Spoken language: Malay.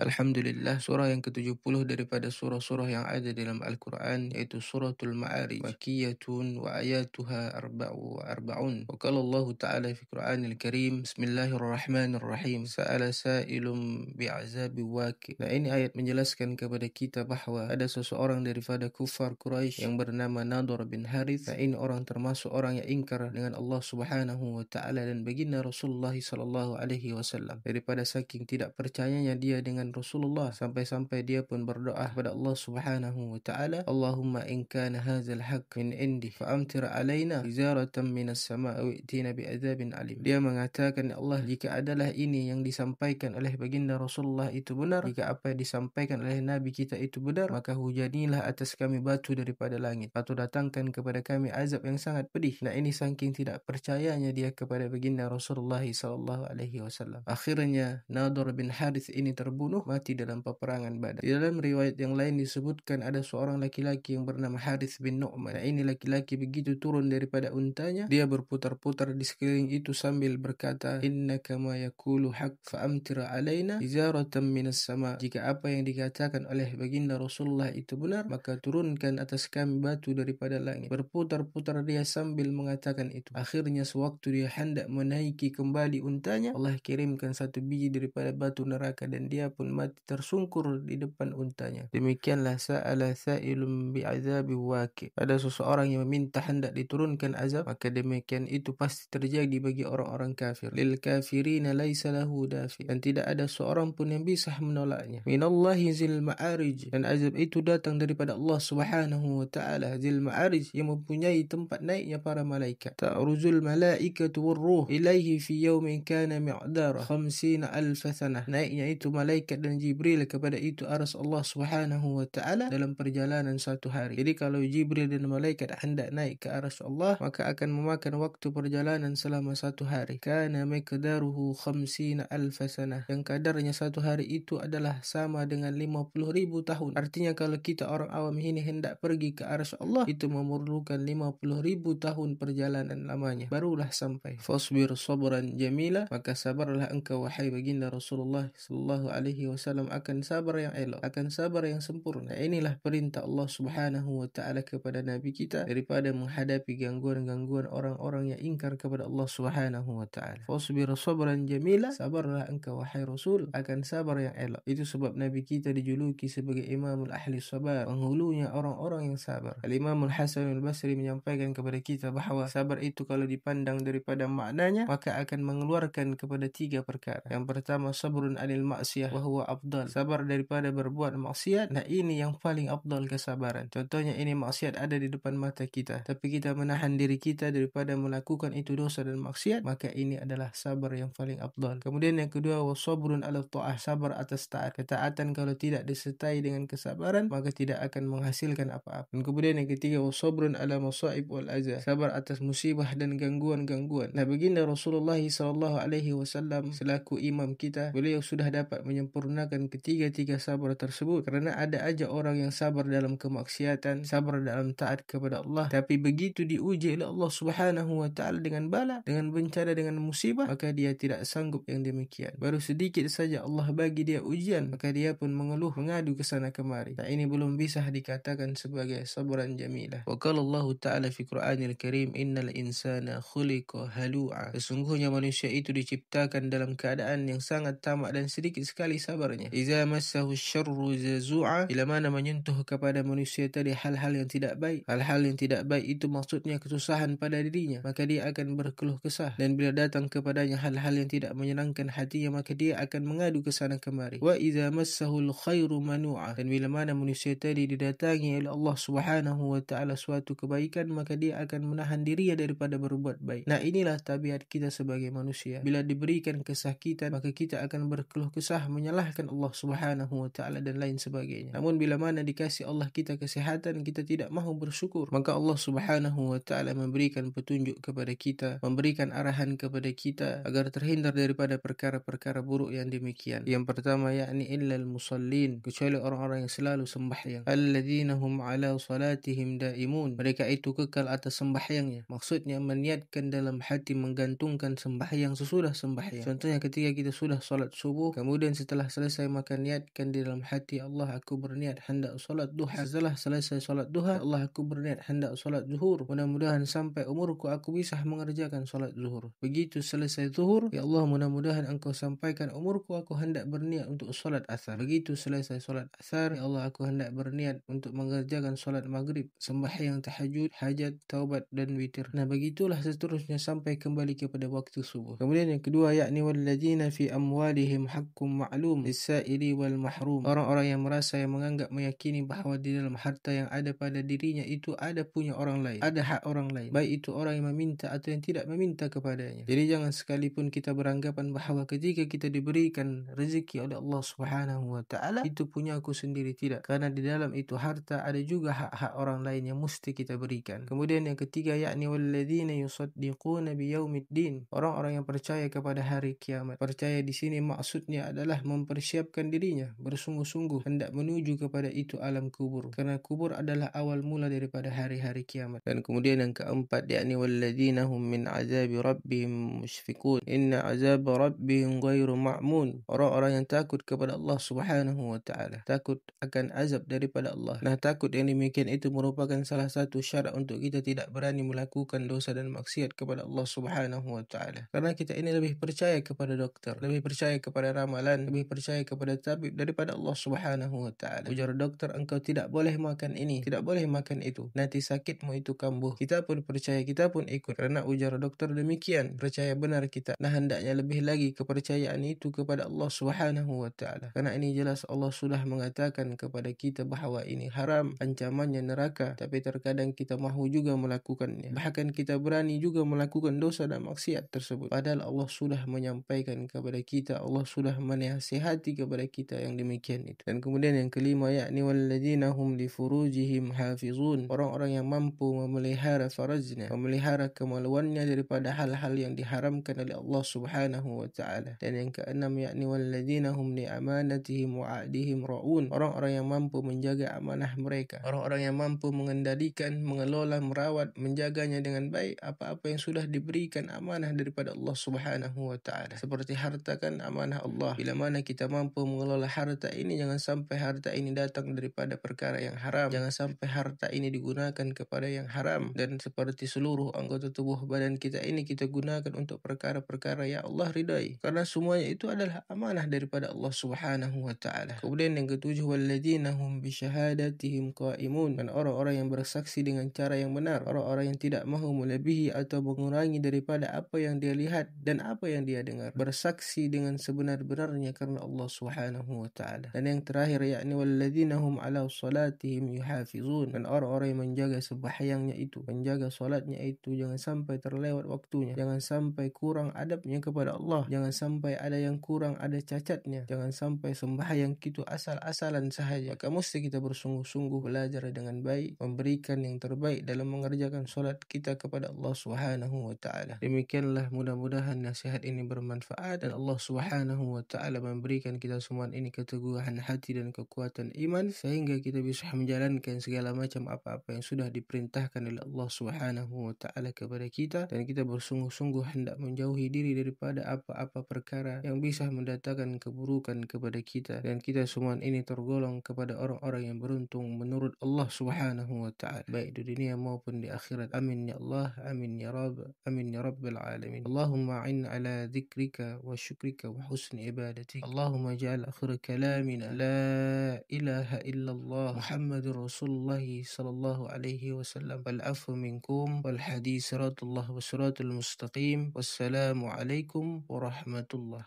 Alhamdulillah, surah yang ke-70 daripada surah-surah yang ada dalam Al-Quran, yaitu suratul Ma'arij, Makkiyatun wa ayatuha arba'un. Wa qala Allah Ta'ala fi Qur'anil Karim, Bismillahirrahmanirrahim, Sa'ala sa'ilum bi'azabi waqi'. Nah, ini ayat menjelaskan kepada kita bahawa ada seseorang daripada kufar Quraisy yang bernama Nadhr bin Harith. Nah, ini orang termasuk orang yang ingkar dengan Allah Subhanahu wa Ta'ala dan baginda Rasulullah sallallahu alaihi wasallam. Daripada saking tidak percayanya dia dengan Rasulullah, sampai-sampai dia pun berdoa kepada Allah Subhanahu wa Ta'ala, Allahumma in kana hadzal haqq min indi fa'amtir alaina hijaratan minas sama' wa i'tina bi'adzabin alim. Dia mengatakan, ya Allah, jika adalah ini yang disampaikan oleh baginda Rasulullah itu benar, jika apa yang disampaikan oleh Nabi kita itu benar, maka hujanilah atas kami batu daripada langit, atau datangkan kepada kami azab yang sangat pedih. Nah, ini saking tidak percayanya dia kepada baginda Rasulullah sallallahu alaihi wasallam. Akhirnya Nadhr bin Harith ini terbunuh, mati dalam peperangan Badar. Di dalam riwayat yang lain disebutkan ada seorang laki-laki yang bernama Harith bin Nu'man. Nah, ini laki-laki begitu turun daripada untanya, dia berputar-putar di sekeliling itu sambil berkata, innaka ma yaqulu haq fa'amtir alaina hijaratan minas sama. Jika apa yang dikatakan oleh baginda Rasulullah itu benar, maka turunkan atas kami batu daripada langit. Berputar-putar dia sambil mengatakan itu. Akhirnya sewaktu dia hendak menaiki kembali untanya, Allah kirimkan satu biji daripada batu neraka dan dia pun mati tersungkur di depan untanya. Demikianlah sa'ala sa'ilum bi'azabi waqi'. Ada seseorang yang meminta hendak diturunkan azab, maka demikian itu pasti terjadi bagi orang-orang kafir. Lil kafirina laisa lahu dafi'. Dan tidak ada seorang pun yang bisa menolaknya. Minallahi zil ma'arij. Dan azab itu datang daripada Allah Subhanahu wa Ta'ala. Zil ma'arij, yang mempunyai tempat naiknya para malaikat. Ta'ruzul malaikatu warruh ilaihi fi yawmin kana mi'dara 50,000 sanah. Naiknya itu malaikat dan Jibril kepada itu aras Allah Subhanahu wa Ta'ala dalam perjalanan satu hari. Jadi kalau Jibril dan malaikat hendak naik ke aras Allah, maka akan memakan waktu perjalanan selama satu hari. Kana miqdaruhu 50,000 sanah. Yang kadarnya satu hari itu adalah sama dengan 50,000 tahun. Artinya kalau kita orang awam ini hendak pergi ke aras Allah, itu memerlukan 50,000 tahun perjalanan lamanya, barulah sampai. Fasbir sabran jamila, maka sabarlah engkau wahai baginda Rasulullah sallallahu alaihi wasallam akan sabar yang elok, akan sabar yang sempurna. Inilah perintah Allah Subhanahu wa Ta'ala kepada Nabi kita daripada menghadapi gangguan-gangguan orang-orang yang ingkar kepada Allah Subhanahu wa Ta'ala. Fasbir sabran jamila, sabarlah engkau wahai Rasul akan sabar yang elok. Itu sebab Nabi kita dijuluki sebagai Imamul Ahli Sabar, penghulunya orang-orang yang sabar. Al-Imamul Hasan al-Basri menyampaikan kepada kita bahawa sabar itu kalau dipandang daripada maknanya, maka akan mengeluarkan kepada tiga perkara. Yang pertama, sabrun anil maksiyah wa huwa afdal, sabar daripada berbuat maksiat. Nah, ini yang paling afdal kesabaran. Contohnya ini maksiat ada di depan mata kita, tapi kita menahan diri kita daripada melakukan itu dosa dan maksiat, maka ini adalah sabar yang paling afdal. Kemudian yang kedua, wa sabrun ala ta'ah, sabar atas taat. Ketaatan kalau tidak disertai dengan kesabaran, maka tidak akan menghasilkan apa-apa. Dan kemudian yang ketiga, wa sabrun ala masaib wal azab, sabar atas musibah dan gangguan-gangguan. Nah, baginda Rasulullah sallallahu alaihi wasallam selaku imam kita, beliau sudah dapat menyempurnakan ketiga-tiga sabar tersebut. Kerana ada aja orang yang sabar dalam kemaksiatan, sabar dalam taat kepada Allah, tapi begitu diuji oleh Allah Subhanahu wa Ta'ala dengan bala, dengan bencana, dengan musibah, maka dia tidak sanggup yang demikian. Baru sedikit saja Allah bagi dia ujian, maka dia pun mengeluh, mengadu ke sana kemari. Nah, ini belum bisa dikatakan sebagai sabran jamilah. Wa qala Allah Ta'ala fi Qur'anil Karim, innal insana khuliqa halu'a. Sesungguhnya manusia itu diciptakan dalam keadaan yang sangat tamak dan sedikit sekali sabarnya. Iza massahu syarru jazu'a, bila mana menyentuh kepada manusia tadi hal-hal yang tidak baik. Hal-hal yang tidak baik itu maksudnya kesusahan pada dirinya, maka dia akan berkeluh kesah. Dan bila datang kepadanya hal-hal yang tidak menyenangkan hatinya, maka dia akan mengadu ke sana kemari. Wa iza massahul khairu manu'a, dan bila mana manusia tadi didatangi oleh Allah Subhanahu wa Ta'ala suatu kebaikan, maka dia akan menahan dirinya daripada berbuat baik. Nah, inilah tabiat kita sebagai manusia. Bila diberikan kesakitan, maka kita akan berkeluh kesah, menyalahkan Allah Subhanahu wa Ta'ala dan lain sebagainya. Namun bila mana dikasih Allah kita kesehatan, kita tidak mahu bersyukur, maka Allah Subhanahu wa Ta'ala memberikan petunjuk kepada kita, memberikan arahan kepada kita agar terhindar daripada perkara-perkara buruk yang demikian. Yang pertama, yakni illal musallin, kecuali orang-orang yang selalu sembahyang. Alladzina hum ala salatihim daimun, mereka itu kekal atas sembahyangnya. Maksudnya meniatkan dalam hati, menggantungkan sembahyang sesudah sembahyang. Contohnya ketika kita sudah solat subuh, kemudian setelah selesai makan, niatkan di dalam hati, Allah aku berniat hendak solat duha. Setelah selesai solat duha, ya Allah aku berniat hendak solat zuhur. Mudah-mudahan sampai umurku aku bisa mengerjakan solat zuhur. Begitu selesai zuhur, ya Allah mudah-mudahan engkau sampaikan umurku aku hendak berniat untuk solat asar. Begitu selesai solat asar, ya Allah aku hendak berniat untuk mengerjakan solat maghrib, sembahyang tahajud, hajat, taubat dan witir. Nah begitulah seterusnya sampai kembali kepada waktu subuh. Kemudian yang kedua, yakni walladzina fi amwalihim haqqum ma'lum lis-sa'ili wal mahrum. Orang-orang yang merasa, yang menganggap, meyakini bahawa di dalam harta yang ada pada dirinya itu ada punya orang lain, ada hak orang lain, baik itu orang yang meminta atau yang tidak meminta kepadanya. Jadi jangan sekalipun kita beranggapan bahawa ketika kita diberikan rezeki oleh Allah Subhanahu wa taala itu punya aku sendiri. Tidak, karena di dalam itu harta ada juga hak-hak orang lain yang mesti kita berikan. Kemudian yang ketiga, yakni walladzina yusaddiquna biyaumiddin. Orang-orang yang percaya kepada hari kiamat. Percaya di sini maksudnya adalah mempersiapkan dirinya bersungguh-sungguh hendak menuju kepada itu alam kubur, karena kubur adalah awal mula daripada hari-hari kiamat. Dan kemudian yang keempat, yakni walladzina hum min azabi rabbihim mushfiqun inna azab rabbihim ghairu ma'mun. Orang-orang yang takut kepada Allah Subhanahu wa taala, takut akan azab daripada Allah. Nah, takut yang demikian itu merupakan salah satu syarat untuk kita tidak berani melakukan dosa dan maksiat kepada Allah Subhanahu wa taala. Karena kita ini lebih percaya kepada dokter, lebih percaya kepada ramalan, lebih percaya kepada tabib daripada Allah Subhanahu wa taala. Ujar dokter, engkau tidak boleh makan ini, tidak boleh makan itu, nanti sakitmu itu kambuh. Kita pun percaya, kita pun ikut karena ujar dokter demikian, percaya benar kita. Nah, hendaknya lebih lagi kepercayaan itu kepada Allah Subhanahu wa taala. Karena ini jelas Allah sudah mengatakan kepada kita bahawa ini haram, ancamannya neraka, tapi terkadang kita mahu juga melakukannya. Bahkan kita berani juga melakukan dosa dan maksiat tersebut. Padahal Allah sudah menyampaikan kepada kita, Allah sudah menasihati kepada kita yang demikian itu. Dan kemudian yang kelima, yakni walladzina hum li furujihim hafizun. Orang-orang yang mampu memelihara farajnya, memelihara kemaluannya daripada hal-hal yang diharamkan oleh Allah Subhanahu wa taala. Dan yang keenam, yakni walladzina hum li amanatihim wa ahdihim raun. Orang-orang yang mampu menjaga amanah mereka. Orang-orang yang mampu mengendalikan, mengelola, merawat, menjaganya dengan baik apa-apa yang sudah diberikan amanah daripada Allah Subhanahu wa taala. Seperti harta kan amanah Allah. Bila mana kita mampu mengelola harta ini, jangan sampai harta ini datang daripada perkara yang haram. Jangan sampai harta ini digunakan kepada yang haram. Dan seperti seluruh anggota tubuh badan kita ini kita gunakan untuk perkara-perkara yang Allah ridai. Karena semuanya itu adalah amanah daripada Allah Subhanahu wa taala. Kemudian yang ketujuh, walladzina hum bi syahadatihim qaimun. Dan orang-orang yang bersaksi dengan cara yang benar, orang-orang yang tidak mahu melebihi atau mengurangi daripada apa yang dia lihat dan apa yang dia dengar. Bersaksi dengan sebenar-benarnya karena Allah Subhanahu wa taala. Dan yang terakhir, yakni walladzina hum ala salatihim yuhafizun. Dan orang-orang yang menjaga sembahyangnya itu, menjaga salatnya itu, jangan sampai terlewat waktunya, jangan sampai kurang adabnya kepada Allah, jangan sampai ada yang kurang, ada cacatnya, jangan sampai sembahyang itu asal-asalan sahaja. Maka mesti kita bersungguh-sungguh belajar dengan baik, memberikan yang terbaik dalam mengerjakan solat kita kepada Allah Subhanahu wa taala. Demikianlah, mudah-mudahan nasihat ini bermanfaat dan Allah Subhanahu wa taala memberikan kita semua ini keteguhan hati dan kekuatan iman sehingga kita bisa menjalankan segala macam apa-apa yang sudah diperintahkan oleh Allah Subhanahu wa taala kepada kita, dan kita bersungguh-sungguh hendak menjauhi diri daripada apa-apa perkara yang bisa mendatangkan keburukan kepada kita, dan kita semua ini tergolong kepada orang-orang yang beruntung menurut Allah Subhanahu wa taala, baik di dunia maupun di akhirat. Amin ya Allah, amin ya Rabb, amin ya Rabbil alamin. Allahumma a'in ala dzikrika wa syukrika wa husni ibadatik. Allahumma ja'al akhir kalamina la ilaha illallah Muhammadur Rasulullah sallallahu alaihi wasallam. Wal afu minkum wal hadis siratullah wa siratul mustaqim. Wassalamu alaikum warahmatullah.